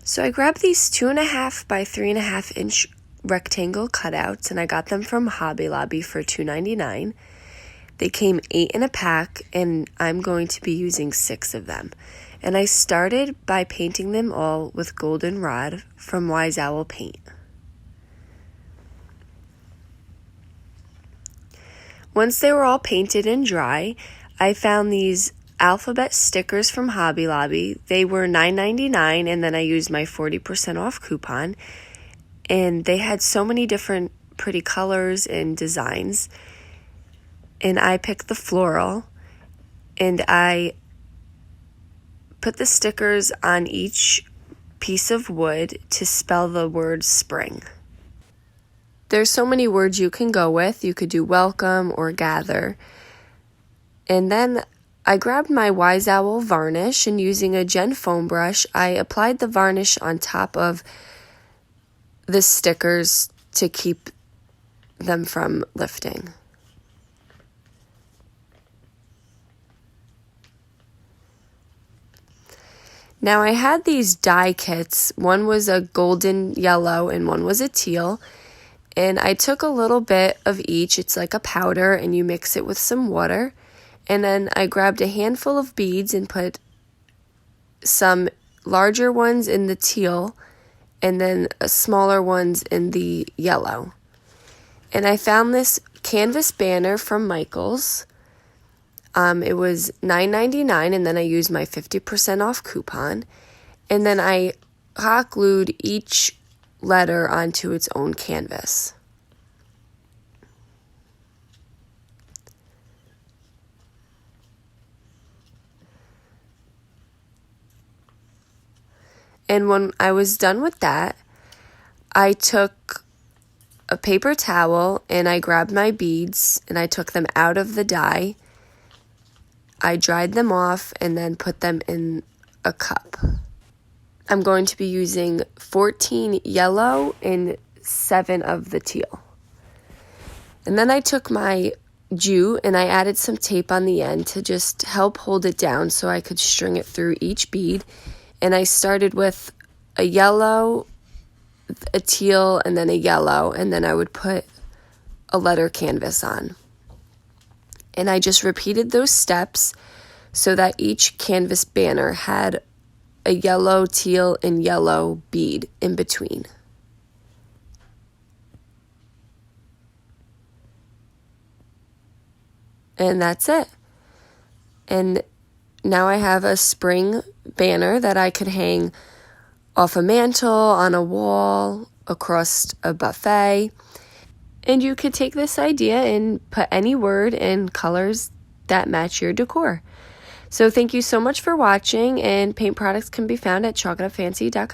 So I grabbed these 2.5 by 3.5 inch rectangle cutouts, and I got them from Hobby Lobby for $2.99. They came 8 in a pack, and I'm going to be using 6 of them. And I started by painting them all with Goldenrod from Wise Owl Paint. Once they were all painted and dry, I found these alphabet stickers from Hobby Lobby. They were $9.99, and then I used my 40% off coupon. And they had so many different pretty colors and designs. And I picked the floral, and I put the stickers on each piece of wood to spell the word spring. There's so many words you can go with. You could do welcome or gather. And then I grabbed my Wise Owl varnish, and using a Gen foam brush, I applied the varnish on top of the stickers to keep them from lifting. Now I had these die kits. One was a golden yellow and one was a teal. And I took a little bit of each. It's like a powder, and you mix it with some water. And then I grabbed a handful of beads and put some larger ones in the teal and then smaller ones in the yellow. And I found this canvas banner from Michael's. It was $9.99, and then I used my 50% off coupon. And then I hot glued each letter onto its own canvas. And when I was done with that, I took a paper towel and I grabbed my beads and I took them out of the die. I dried them off and then put them in a cup. I'm going to be using 14 yellow and 7 of the teal. And then I took my jute and I added some tape on the end to just help hold it down so I could string it through each bead. And I started with a yellow, a teal, and then a yellow, and then I would put a letter canvas on. And I just repeated those steps so that each canvas banner had a yellow, teal, and yellow bead in between. And that's it. And now I have a spring banner that I could hang off a mantle, on a wall, across a buffet. And you could take this idea and put any word and colors that match your decor. So thank you so much for watching, and paint products can be found at chalkitupfancy.com.